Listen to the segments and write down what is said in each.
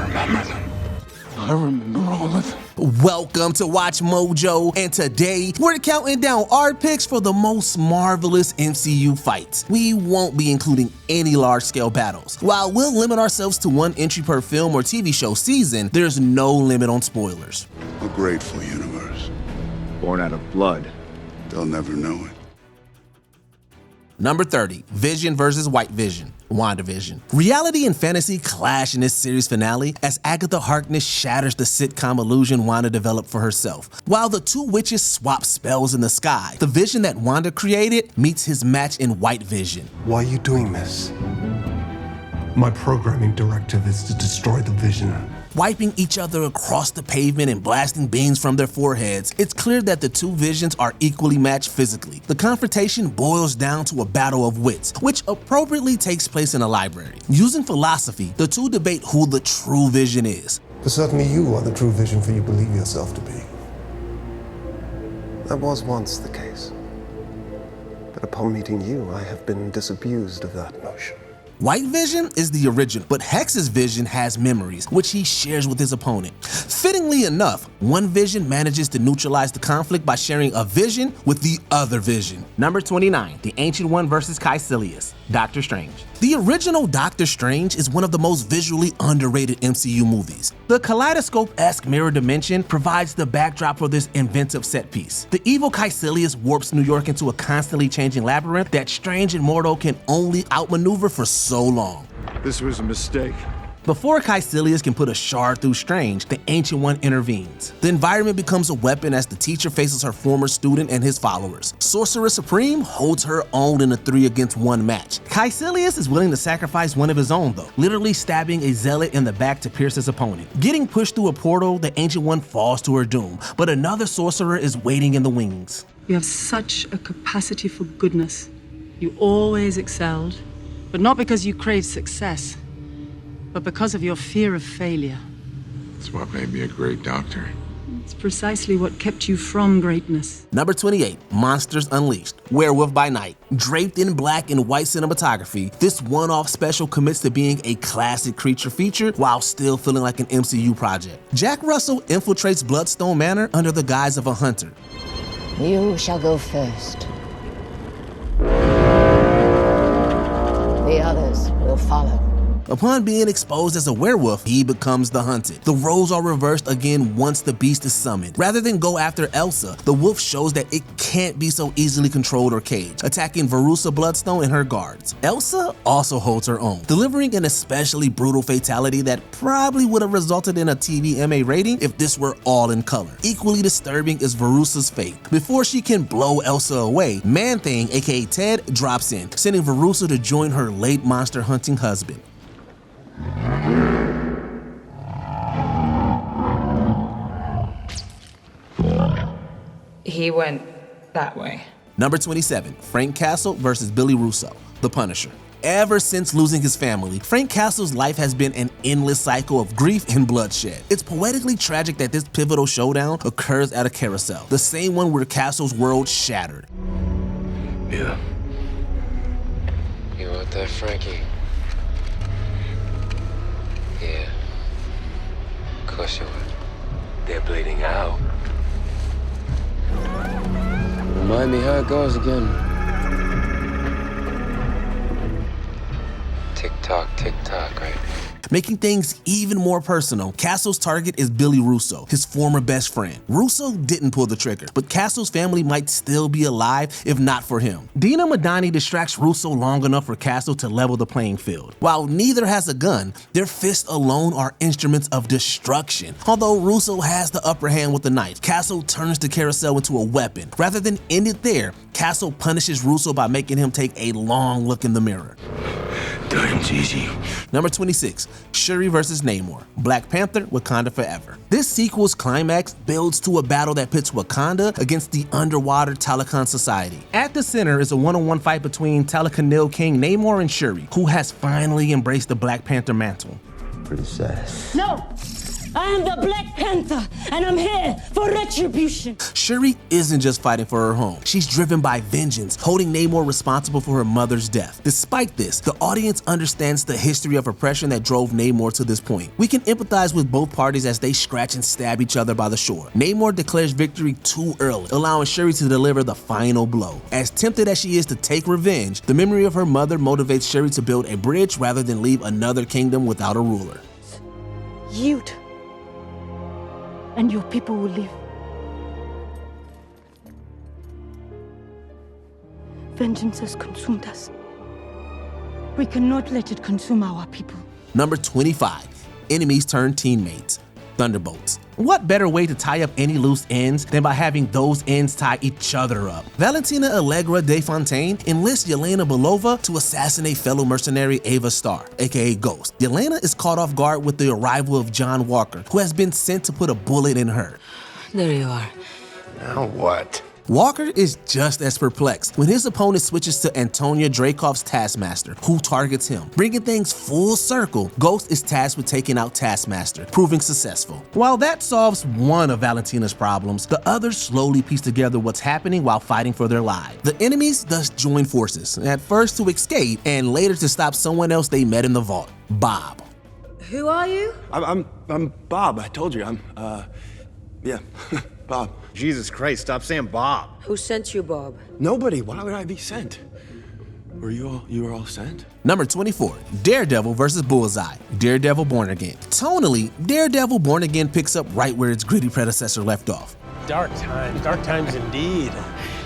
remember them. I remember all of them. Welcome to Watch Mojo, and today we're counting down our picks for the most marvelous MCU fights. We won't be including any large-scale battles. While we'll limit ourselves to one entry per film or TV show season, there's no limit on spoilers. A grateful universe. Born out of blood. They'll never know it. Number 30, Vision versus White Vision, WandaVision. Reality and fantasy clash in this series finale as Agatha Harkness shatters the sitcom illusion Wanda developed for herself. While the two witches swap spells in the sky, the vision that Wanda created meets his match in White Vision. Why are you doing this? My programming directive is to destroy the Vision. Wiping each other across the pavement and blasting beams from their foreheads, it's clear that the two visions are equally matched physically. The confrontation boils down to a battle of wits, which appropriately takes place in a library. Using philosophy, the two debate who the true Vision is. But certainly you are the true Vision for you believe yourself to be. That was once the case. But upon meeting you, I have been disabused of that notion. White Vision is the original, but Hex's vision has memories, which he shares with his opponent. Fittingly enough, one Vision manages to neutralize the conflict by sharing a vision with the other Vision. Number 29, the Ancient One versus Caecilius, Doctor Strange. The original Doctor Strange is one of the most visually underrated MCU movies. The kaleidoscope-esque mirror dimension provides the backdrop for this inventive set piece. The evil Caecilius warps New York into a constantly changing labyrinth that Strange and mortal can only outmaneuver for so long. This was a mistake. Before Caecilius can put a shard through Strange, the Ancient One intervenes. The environment becomes a weapon as the teacher faces her former student and his followers. Sorcerer Supreme holds her own in a 3-against-1 match. Caecilius is willing to sacrifice one of his own though, literally stabbing a zealot in the back to pierce his opponent. Getting pushed through a portal, the Ancient One falls to her doom, but another sorcerer is waiting in the wings. You have such a capacity for goodness. You always excelled, but not because you craved success, but because of your fear of failure. It's what made me a great doctor. It's precisely what kept you from greatness. Number 28, Monsters Unleashed, Werewolf by Night. Draped in black and white cinematography, this one-off special commits to being a classic creature feature while still feeling like an MCU project. Jack Russell infiltrates Bloodstone Manor under the guise of a hunter. You shall go first. The others will follow. Upon being exposed as a werewolf, he becomes the hunted. The roles are reversed again once the beast is summoned. Rather than go after Elsa, the wolf shows that it can't be so easily controlled or caged, attacking Verussa Bloodstone and her guards. Elsa also holds her own, delivering an especially brutal fatality that probably would have resulted in a TV MA rating if this were all in color. Equally disturbing is Verussa's fate. Before she can blow Elsa away, Man-Thing, aka Ted, drops in, sending Verussa to join her late monster hunting husband. He went that way. Number 27, Frank Castle versus Billy Russo, The Punisher. Ever since losing his family, Frank Castle's life has been an endless cycle of grief and bloodshed. It's poetically tragic that this pivotal showdown occurs at a carousel, the same one where Castle's world shattered. Yeah. You want that, Frankie? Yeah. Of course you would. They're bleeding out. Remind me how it goes again. Tick tock, right? Making things even more personal, Castle's target is Billy Russo, his former best friend. Russo didn't pull the trigger, but Castle's family might still be alive if not for him. Dina Madani distracts Russo long enough for Castle to level the playing field. While neither has a gun, their fists alone are instruments of destruction. Although Russo has the upper hand with the knife, Castle turns the carousel into a weapon. Rather than end it there, Castle punishes Russo by making him take a long look in the mirror. Time's easy. Number 26, Shuri vs. Namor, Black Panther, Wakanda Forever. This sequel's climax builds to a battle that pits Wakanda against the underwater Talokan society. At the center is a one-on-one fight between Talokanil King Namor and Shuri, who has finally embraced the Black Panther mantle. Pretty sad. No! I am the Black Panther, and I'm here for retribution. Shuri isn't just fighting for her home. She's driven by vengeance, holding Namor responsible for her mother's death. Despite this, the audience understands the history of oppression that drove Namor to this point. We can empathize with both parties as they scratch and stab each other by the shore. Namor declares victory too early, allowing Shuri to deliver the final blow. As tempted as she is to take revenge, the memory of her mother motivates Shuri to build a bridge rather than leave another kingdom without a ruler. Yield, and your people will live. Vengeance has consumed us. We cannot let it consume our people. Number 25, enemies turn teammates. Thunderbolts. What better way to tie up any loose ends than by having those ends tie each other up? Valentina Allegra de Fontaine enlists Yelena Belova to assassinate fellow mercenary Ava Starr, aka Ghost. Yelena is caught off guard with the arrival of John Walker, who has been sent to put a bullet in her. There you are. Now what? Walker is just as perplexed when his opponent switches to Antonia Dreykov's Taskmaster, who targets him. Bringing things full circle, Ghost is tasked with taking out Taskmaster, proving successful. While that solves one of Valentina's problems, the others slowly piece together what's happening while fighting for their lives. The enemies thus join forces, at first to escape and later to stop someone else they met in the vault, Bob. Who are you? I'm Bob. I told you. Yeah, Bob. Jesus Christ, stop saying Bob. Who sent you, Bob? Nobody. Why would I be sent? You were all sent? Number 24, Daredevil versus Bullseye, Daredevil Born Again. Tonally, Daredevil Born Again picks up right where its gritty predecessor left off. Dark times indeed.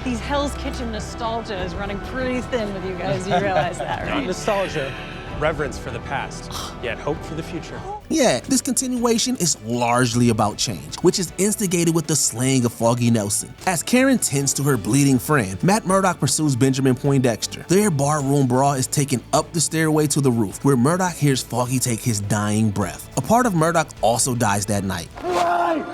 These Hell's Kitchen nostalgia is running pretty thin with you guys. You realize that, Not right? nostalgia, reverence for the past, yet hope for the future. Yeah, this continuation is largely about change, which is instigated with the slaying of Foggy Nelson. As Karen tends to her bleeding friend, Matt Murdock pursues Benjamin Poindexter. Their barroom brawl is taken up the stairway to the roof, where Murdock hears Foggy take his dying breath. A part of Murdock also dies that night. Why?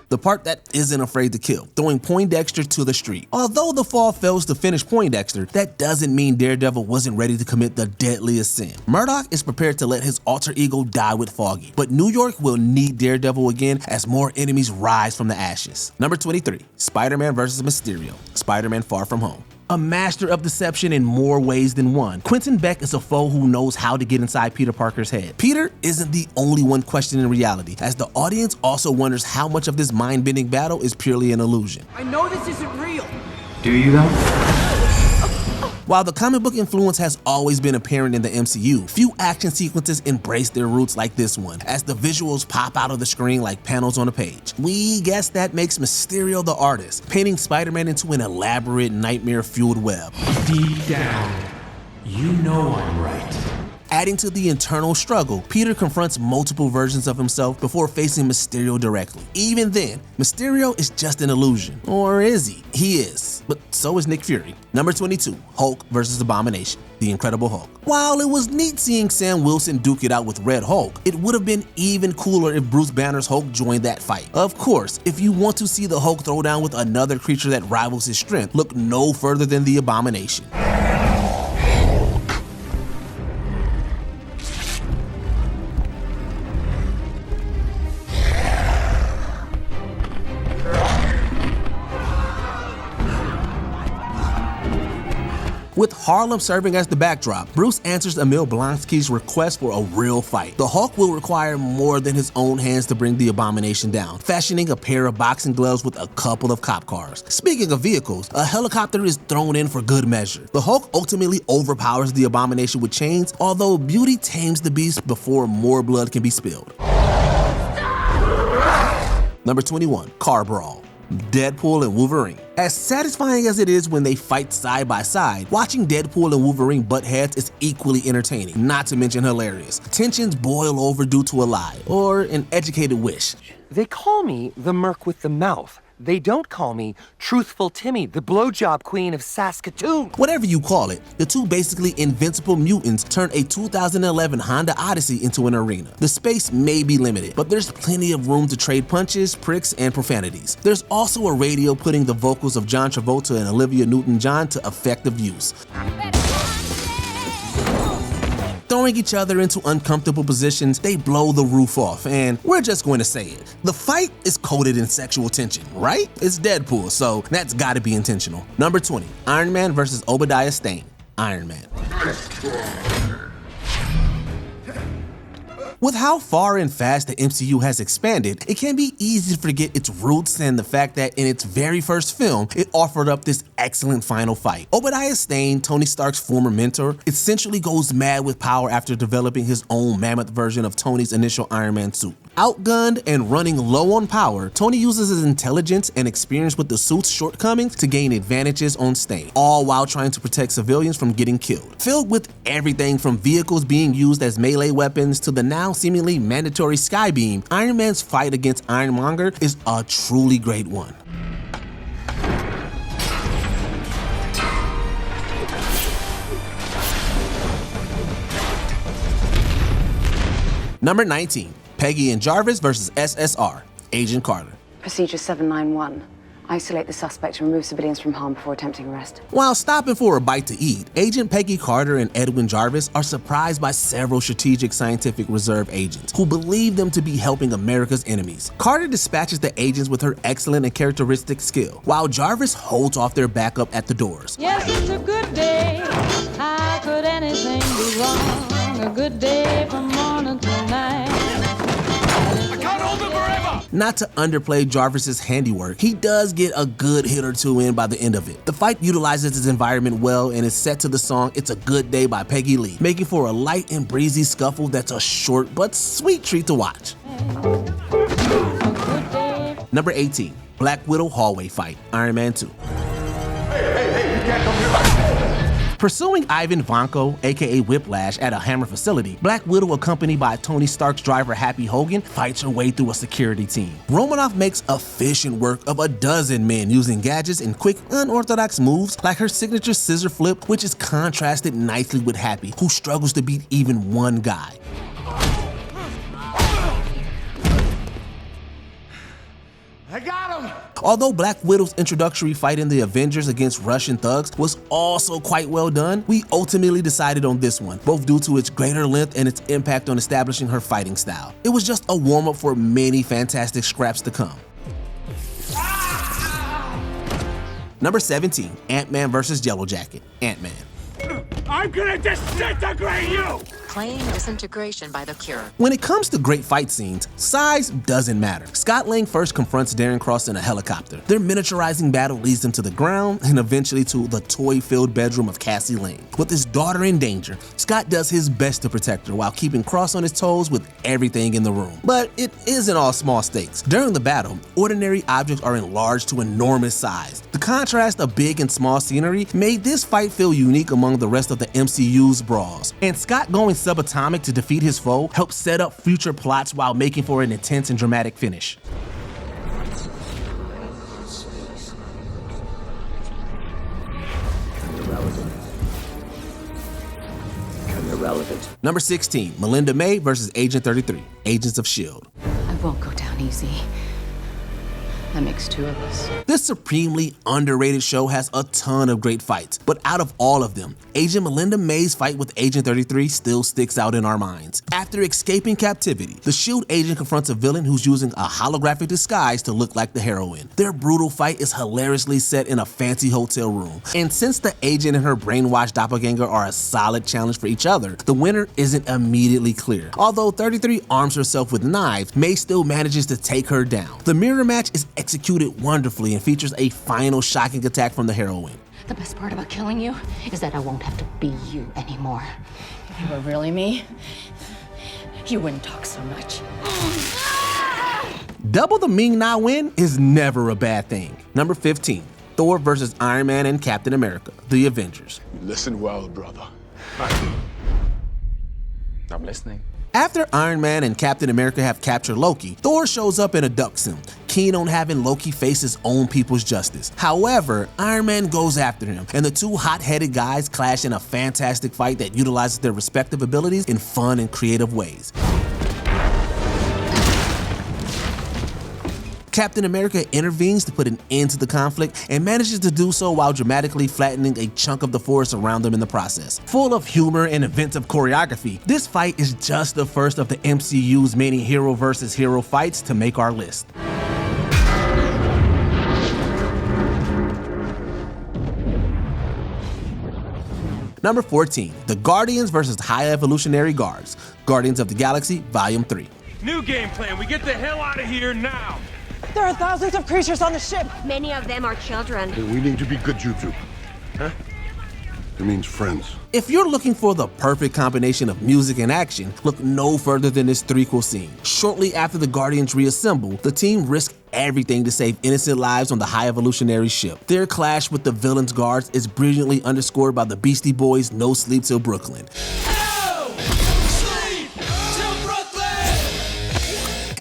The part that isn't afraid to kill, throwing Poindexter to the street. Although the fall fails to finish Poindexter, that doesn't mean Daredevil wasn't ready to commit the deadliest sin. Murdock is prepared to let his alter ego die with Foggy, but New York will need Daredevil again as more enemies rise from the ashes. Number 23, Spider-Man vs. Mysterio, Spider-Man Far From Home. A master of deception in more ways than one, Quentin Beck is a foe who knows how to get inside Peter Parker's head. Peter isn't the only one questioning reality, as the audience also wonders how much of this mind-bending battle is purely an illusion. I know this isn't real. Do you though? While the comic book influence has always been apparent in the MCU, few action sequences embrace their roots like this one, as the visuals pop out of the screen like panels on a page. We guess that makes Mysterio the artist, painting Spider-Man into an elaborate nightmare-fueled web. Deep down, you know I'm right. Adding to the internal struggle, Peter confronts multiple versions of himself before facing Mysterio directly. Even then, Mysterio is just an illusion. Or is he? He is. But so is Nick Fury. Number 22, Hulk vs. Abomination, The Incredible Hulk. While it was neat seeing Sam Wilson duke it out with Red Hulk, it would have been even cooler if Bruce Banner's Hulk joined that fight. Of course, if you want to see the Hulk throw down with another creature that rivals his strength, look no further than the Abomination. With Harlem serving as the backdrop, Bruce answers Emil Blonsky's request for a real fight. The Hulk will require more than his own hands to bring the Abomination down, fashioning a pair of boxing gloves with a couple of cop cars. Speaking of vehicles, a helicopter is thrown in for good measure. The Hulk ultimately overpowers the Abomination with chains, although beauty tames the beast before more blood can be spilled. Number 21, Car Brawl, Deadpool and Wolverine. As satisfying as it is when they fight side by side, watching Deadpool and Wolverine butt heads is equally entertaining, not to mention hilarious. Tensions boil over due to a lie, or an educated wish. They call me the Merc with the Mouth. They don't call me Truthful Timmy, the blowjob queen of Saskatoon. Whatever you call it, the two basically invincible mutants turn a 2011 Honda Odyssey into an arena. The space may be limited, but there's plenty of room to trade punches, pricks, and profanities. There's also a radio putting the vocals of John Travolta and Olivia Newton-John to effective use. Throwing Throwing each other into uncomfortable positions, they blow the roof off, and we're just going to say it. The fight is coated in sexual tension, right? It's Deadpool, so that's gotta be intentional. Number 20, Iron Man versus Obadiah Stane, Iron Man. With how far and fast the MCU has expanded, it can be easy to forget its roots and the fact that in its very first film, it offered up this excellent final fight. Obadiah Stane, Tony Stark's former mentor, essentially goes mad with power after developing his own mammoth version of Tony's initial Iron Man suit. Outgunned and running low on power, Tony uses his intelligence and experience with the suit's shortcomings to gain advantages on Stane, all while trying to protect civilians from getting killed. Filled with everything from vehicles being used as melee weapons to the now seemingly mandatory Skybeam, Iron Man's fight against Ironmonger is a truly great one. Number 19, Peggy and Jarvis versus SSR, Agent Carter. Procedure 791. Isolate the suspect and remove civilians from harm before attempting arrest. While stopping for a bite to eat, Agent Peggy Carter and Edwin Jarvis are surprised by several strategic scientific reserve agents who believe them to be helping America's enemies. Carter dispatches the agents with her excellent and characteristic skill, while Jarvis holds off their backup at the doors. Yes, it's a good day. How could anything be wrong? A good day from morning till night. I can't hold them forever! Not to underplay Jarvis's handiwork, he does get a good hit or two in by the end of it. The fight utilizes his environment well and is set to the song It's a Good Day by Peggy Lee, making for a light and breezy scuffle that's a short but sweet treat to watch. Number 18, Black Widow hallway fight, Iron Man 2. Hey, you can't come here. Pursuing Ivan Vanko, aka Whiplash, at a Hammer facility, Black Widow, accompanied by Tony Stark's driver Happy Hogan, fights her way through a security team. Romanoff makes efficient work of a dozen men using gadgets and quick, unorthodox moves like her signature scissor flip, which is contrasted nicely with Happy, who struggles to beat even one guy. I got him! Although Black Widow's introductory fight in the Avengers against Russian thugs was also quite well done, we ultimately decided on this one, both due to its greater length and its impact on establishing her fighting style. It was just a warm-up for many fantastic scraps to come. Number 17, Ant-Man vs. Yellow Jacket, Ant-Man. I'm gonna disintegrate you! Claim disintegration by the Cure. When it comes to great fight scenes, size doesn't matter. Scott Lang first confronts Darren Cross in a helicopter. Their miniaturizing battle leads them to the ground and eventually to the toy-filled bedroom of Cassie Lang. With his daughter in danger, Scott does his best to protect her while keeping Cross on his toes with everything in the room. But it isn't all small stakes. During the battle, ordinary objects are enlarged to enormous size. The contrast of big and small scenery made this fight feel unique among the rest of the MCU's brawls. And Scott going subatomic to defeat his foe helped set up future plots while making for an intense and dramatic finish. Number 16, Melinda May versus Agent 33, Agents of S.H.I.E.L.D. I won't go down easy. That makes two of us. This supremely underrated show has a ton of great fights, but out of all of them, Agent Melinda May's fight with Agent 33 still sticks out in our minds. After escaping captivity, the S.H.I.E.L.D. agent confronts a villain who's using a holographic disguise to look like the heroine. Their brutal fight is hilariously set in a fancy hotel room, and since the agent and her brainwashed doppelganger are a solid challenge for each other, the winner isn't immediately clear. Although 33 arms herself with knives, May still manages to take her down. The mirror match is executed wonderfully and features a final shocking attack from the heroine. The best part about killing you is that I won't have to be you anymore. If you were really me, you wouldn't talk so much. Double the Ming Na win is never a bad thing. Number 15, Thor versus Iron Man and Captain America, The Avengers. Listen well, brother. I'm listening. After Iron Man and Captain America have captured Loki, Thor shows up and abducts him, keen on having Loki face his own people's justice. However, Iron Man goes after him, and the two hot-headed guys clash in a fantastic fight that utilizes their respective abilities in fun and creative ways. Captain America intervenes to put an end to the conflict and manages to do so while dramatically flattening a chunk of the forest around them in the process. Full of humor and inventive choreography, this fight is just the first of the MCU's many hero versus hero fights to make our list. Number 14, The Guardians vs. High Evolutionary Guards, Guardians of the Galaxy, Volume 3. New game plan. We get the hell out of here now. There are thousands of creatures on the ship. Many of them are children. We need to be good jutsu. Huh? It means friends. If you're looking for the perfect combination of music and action, look no further than this threequel scene. Shortly after the Guardians reassemble, the team risks everything to save innocent lives on the High Evolutionary ship. Their clash with the villain's guards is brilliantly underscored by the Beastie Boys' No Sleep Till Brooklyn.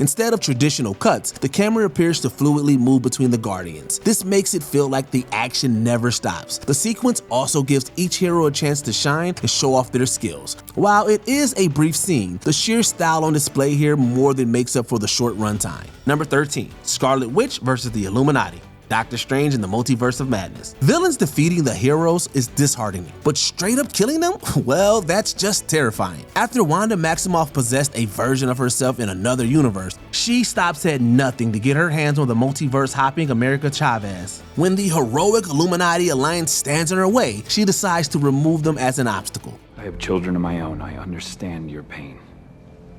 Instead of traditional cuts, the camera appears to fluidly move between the Guardians. This makes it feel like the action never stops. The sequence also gives each hero a chance to shine and show off their skills. While it is a brief scene, the sheer style on display here more than makes up for the short runtime. Number 13, Scarlet Witch vs. the Illuminati, Doctor Strange in the Multiverse of Madness. Villains defeating the heroes is disheartening, but straight up killing them? Well, that's just terrifying. After Wanda Maximoff possessed a version of herself in another universe, she stops at nothing to get her hands on the multiverse-hopping America Chavez. When the heroic Illuminati alliance stands in her way, she decides to remove them as an obstacle. I have children of my own. I understand your pain.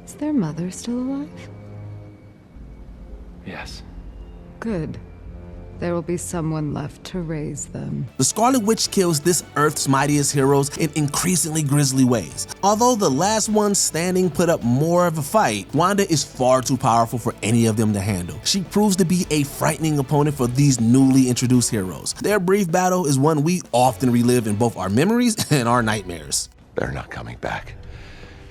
Is their mother still alive? Yes. Good. There will be someone left to raise them. The Scarlet Witch kills this Earth's mightiest heroes in increasingly grisly ways. Although the last one standing put up more of a fight, Wanda is far too powerful for any of them to handle. She proves to be a frightening opponent for these newly introduced heroes. Their brief battle is one we often relive in both our memories and our nightmares. They're not coming back.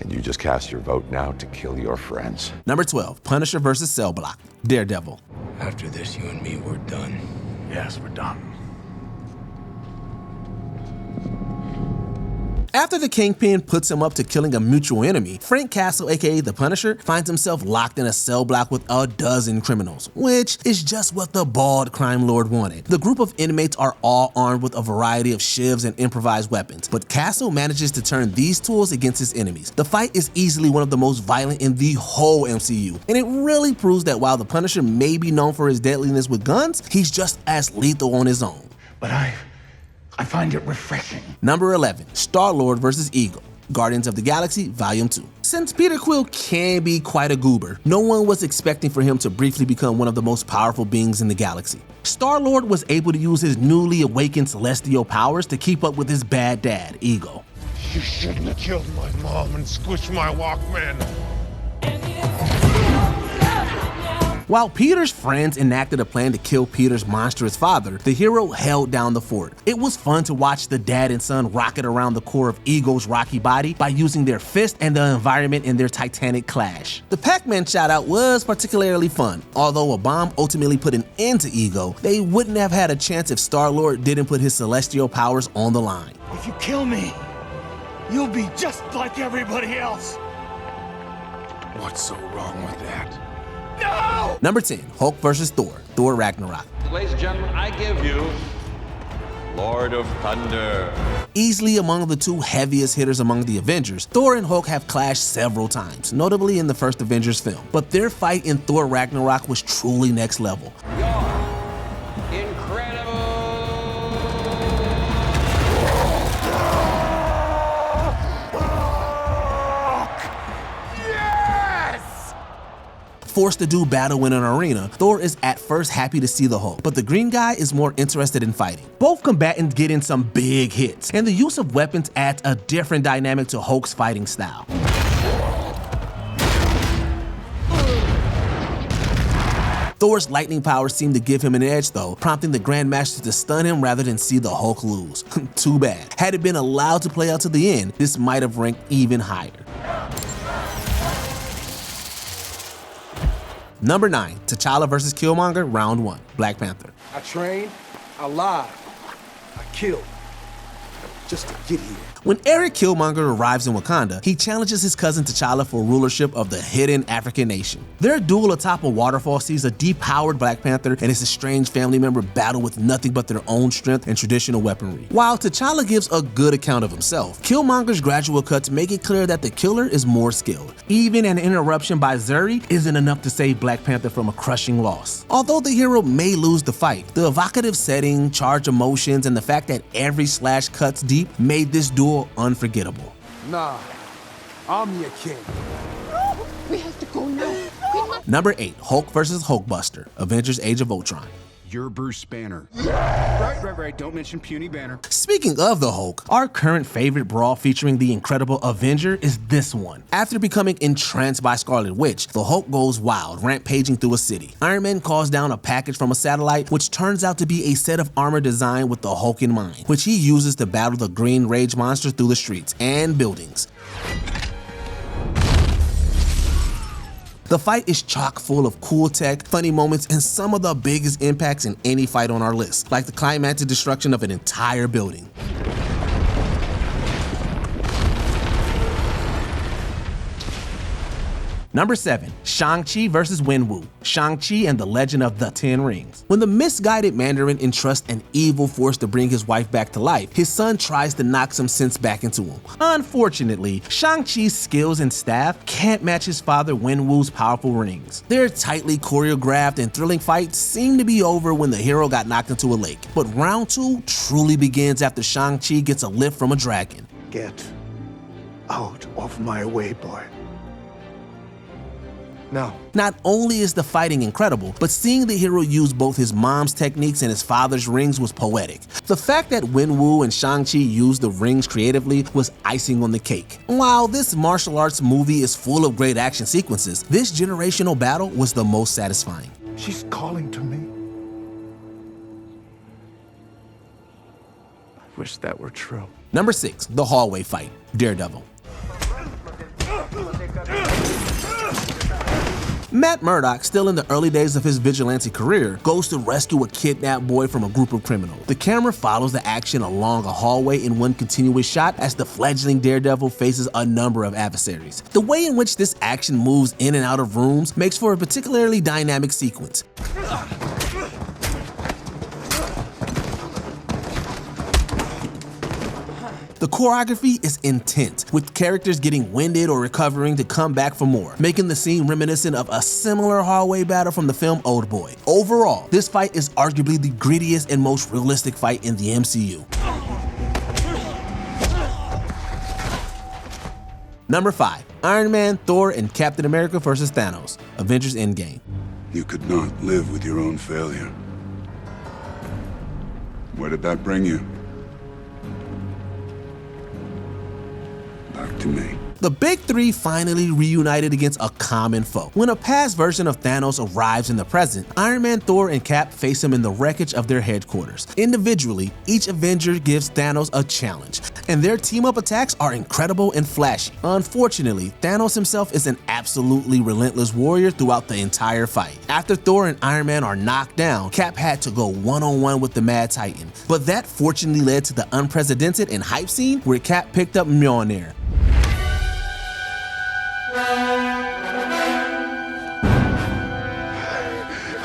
And you just cast your vote now to kill your friends. Number 12, Punisher vs. Cellblock, Daredevil. After this, you and me, we're done. Yes, we're done. After the Kingpin puts him up to killing a mutual enemy, Frank Castle, aka the Punisher, finds himself locked in a cell block with a dozen criminals, which is just what the bald crime lord wanted. The group of inmates are all armed with a variety of shivs and improvised weapons, but Castle manages to turn these tools against his enemies. The fight is easily one of the most violent in the whole MCU, and it really proves that while the Punisher may be known for his deadliness with guns, he's just as lethal on his own. But I find it refreshing. Number 11, StarLord vs. Eagle, Guardians of the Galaxy, Volume 2. Since Peter Quill can be quite a goober, no one was expecting for him to briefly become one of the most powerful beings in the galaxy. StarLord was able to use his newly awakened celestial powers to keep up with his bad dad, Eagle. You shouldn't have killed my mom and squished my Walkman. While Peter's friends enacted a plan to kill Peter's monstrous father, the hero held down the fort. It was fun to watch the dad and son rocket around the core of Eagle's rocky body by using their fist and the environment in their titanic clash. The Pac-Man shoutout was particularly fun. Although a bomb ultimately put an end to Eagle, they wouldn't have had a chance if StarLord didn't put his celestial powers on the line. If you kill me, you'll be just like everybody else. What's so wrong with that? No! Number 10, Hulk vs. Thor, Thor Ragnarok. Ladies and gentlemen, I give you Lord of Thunder. Easily among the two heaviest hitters among the Avengers, Thor and Hulk have clashed several times, notably in the first Avengers film. But their fight in Thor Ragnarok was truly next level. Forced to do battle in an arena, Thor is at first happy to see the Hulk, but the green guy is more interested in fighting. Both combatants get in some big hits, and the use of weapons adds a different dynamic to Hulk's fighting style. Thor's lightning powers seem to give him an edge though, prompting the Grandmaster to stun him rather than see the Hulk lose. Too bad. Had it been allowed to play out to the end, this might have ranked even higher. Number 9, T'Challa vs. Kilmonger, Round 1, Black Panther. I trained, I lied, I killed, just to get here. When Eric Kilmonger arrives in Wakanda, he challenges his cousin T'Challa for rulership of the hidden African nation. Their duel atop a waterfall sees a depowered Black Panther and his estranged family member battle with nothing but their own strength and traditional weaponry. While T'Challa gives a good account of himself, Killmonger's gradual cuts make it clear that the killer is more skilled. Even an interruption by Zuri isn't enough to save Black Panther from a crushing loss. Although the hero may lose the fight, the evocative setting, charged emotions, and the fact that every slash cuts deep made this duel unforgettable. Nah, I'm your king. We have to go now. Number 8, Hulk vs. Hulkbuster, Avengers Age of Ultron. You're Bruce Banner. Right. Don't mention puny Banner. Speaking of the Hulk, our current favorite brawl featuring the incredible Avenger is this one. After becoming entranced by Scarlet Witch, the Hulk goes wild, rampaging through a city. Iron Man calls down a package from a satellite, which turns out to be a set of armor designed with the Hulk in mind, which he uses to battle the green rage monster through the streets and buildings. The fight is chock full of cool tech, funny moments, and some of the biggest impacts in any fight on our list, like the climactic destruction of an entire building. Number 7, Shang-Chi vs. Wenwu, Shang-Chi and the Legend of the Ten Rings. When the misguided Mandarin entrusts an evil force to bring his wife back to life, his son tries to knock some sense back into him. Unfortunately, Shang-Chi's skills and staff can't match his father Wenwu's powerful rings. Their tightly choreographed and thrilling fights seem to be over when the hero got knocked into a lake, but round 2 truly begins after Shang-Chi gets a lift from a dragon. Get out of my way, boy. No. Not only is the fighting incredible, but seeing the hero use both his mom's techniques and his father's rings was poetic. The fact that Wenwu and Shang-Chi used the rings creatively was icing on the cake. While this martial arts movie is full of great action sequences, this generational battle was the most satisfying. She's calling to me. I wish that were true. Number 6, the hallway fight, Daredevil. Matt Murdock, still in the early days of his vigilante career, goes to rescue a kidnapped boy from a group of criminals. The camera follows the action along a hallway in one continuous shot as the fledgling Daredevil faces a number of adversaries. The way in which this action moves in and out of rooms makes for a particularly dynamic sequence. The choreography is intense, with characters getting winded or recovering to come back for more, making the scene reminiscent of a similar hallway battle from the film Oldboy. Overall, this fight is arguably the grittiest and most realistic fight in the MCU. Number 5, Iron Man, Thor, and Captain America vs. Thanos, Avengers Endgame. You could not live with your own failure. Where did that bring you? Back to me. The big three finally reunited against a common foe. When a past version of Thanos arrives in the present, Iron Man, Thor, and Cap face him in the wreckage of their headquarters. Individually, each Avenger gives Thanos a challenge, and their team-up attacks are incredible and flashy. Unfortunately, Thanos himself is an absolutely relentless warrior throughout the entire fight. After Thor and Iron Man are knocked down, Cap had to go one-on-one with the Mad Titan, but that fortunately led to the unprecedented and hype scene where Cap picked up Mjolnir.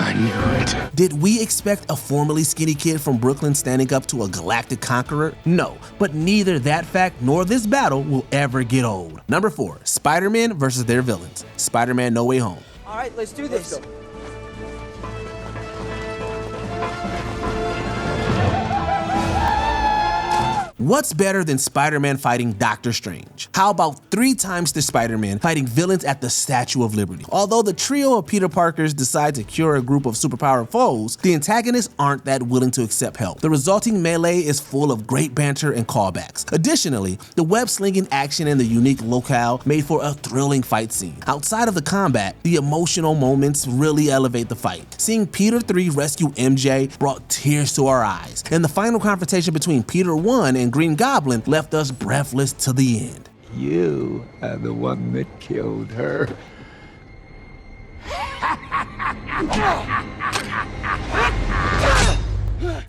I knew it. Did we expect a formerly skinny kid from Brooklyn standing up to a galactic conqueror? No, but neither that fact nor this battle will ever get old. Number 4, Spider-Man versus their villains, Spider-Man No Way Home. All right, let's do this. What's better than Spider-Man fighting Doctor Strange? How about 3 times the Spider-Man fighting villains at the Statue of Liberty? Although the trio of Peter Parkers decide to cure a group of superpowered foes, the antagonists aren't that willing to accept help. The resulting melee is full of great banter and callbacks. Additionally, the web-slinging action and the unique locale made for a thrilling fight scene. Outside of the combat, the emotional moments really elevate the fight. Seeing Peter 3 rescue MJ brought tears to our eyes, and the final confrontation between Peter 1 and Green Goblin left us breathless to the end. You are the one that killed her.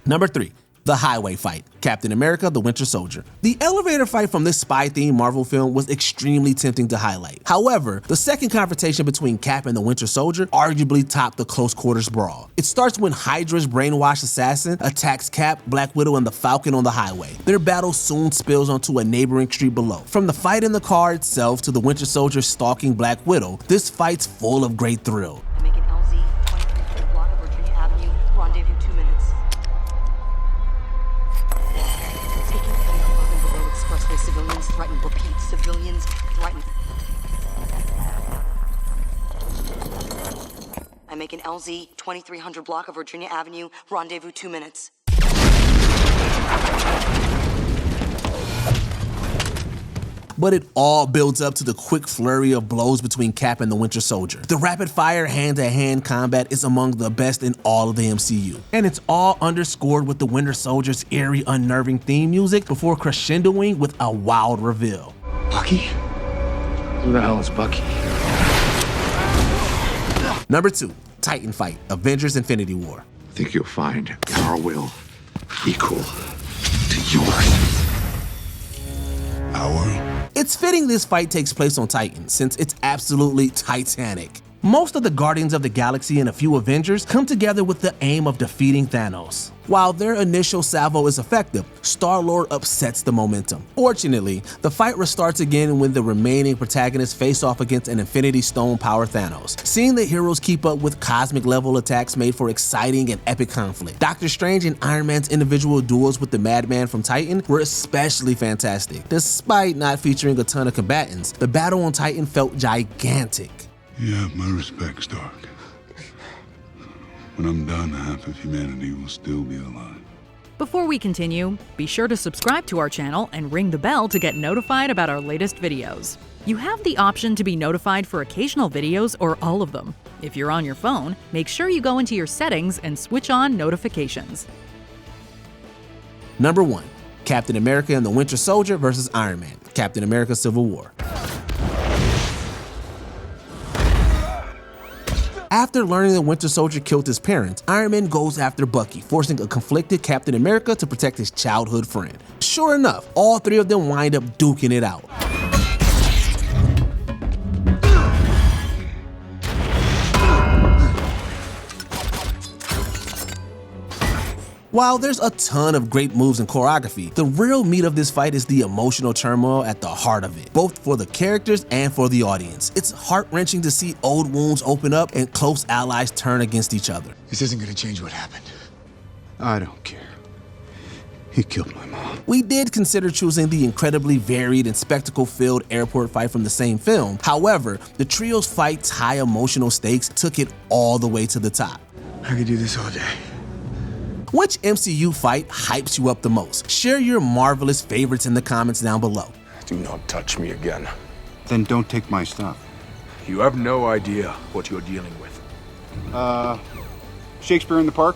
Number 3, The highway fight, Captain America, the Winter Soldier. The elevator fight from this spy-themed Marvel film was extremely tempting to highlight. However, the second confrontation between Cap and the Winter Soldier arguably topped the close quarters brawl. It starts when Hydra's brainwashed assassin attacks Cap, Black Widow, and the Falcon on the highway. Their battle soon spills onto a neighboring street below. From the fight in the car itself to the Winter Soldier stalking Black Widow, this fight's full of great thrill. Civilians threatened. Repeat. Civilians threatened. I make an LZ 2300 block of Virginia Avenue. Rendezvous 2 minutes. But it all builds up to the quick flurry of blows between Cap and the Winter Soldier. The rapid-fire hand-to-hand combat is among the best in all of the MCU. And it's all underscored with the Winter Soldier's eerie, unnerving theme music before crescendoing with a wild reveal. Bucky? Who the hell is Bucky? Number 2, Titan Fight, Avengers Infinity War. I think you'll find our will equal to yours. Our? It's fitting this fight takes place on Titan, since it's absolutely titanic. Most of the Guardians of the Galaxy and a few Avengers come together with the aim of defeating Thanos. While their initial salvo is effective, StarLord upsets the momentum. Fortunately, the fight restarts again when the remaining protagonists face off against an Infinity Stone power Thanos. Seeing the heroes keep up with cosmic level attacks made for exciting and epic conflict. Doctor Strange and Iron Man's individual duels with the Madman from Titan were especially fantastic. Despite not featuring a ton of combatants, the battle on Titan felt gigantic. You have my respect, Stark. When I'm done, half of humanity will still be alive. Before we continue, be sure to subscribe to our channel and ring the bell to get notified about our latest videos. You have the option to be notified for occasional videos or all of them. If you're on your phone, make sure you go into your settings and switch on notifications. Number 1, Captain America and the Winter Soldier versus Iron Man, Captain America Civil War. After learning the Winter Soldier killed his parents, Iron Man goes after Bucky, forcing a conflicted Captain America to protect his childhood friend. Sure enough, all three of them wind up duking it out. While there's a ton of great moves and choreography, the real meat of this fight is the emotional turmoil at the heart of it, both for the characters and for the audience. It's heart-wrenching to see old wounds open up and close allies turn against each other. This isn't gonna change what happened. I don't care. He killed my mom. We did consider choosing the incredibly varied and spectacle-filled airport fight from the same film. However, the trio's fight's high emotional stakes took it all the way to the top. I could do this all day. Which MCU fight hypes you up the most? Share your marvelous favorites in the comments down below. Do not touch me again. Then don't take my stuff. You have no idea what you're dealing with. Shakespeare in the Park?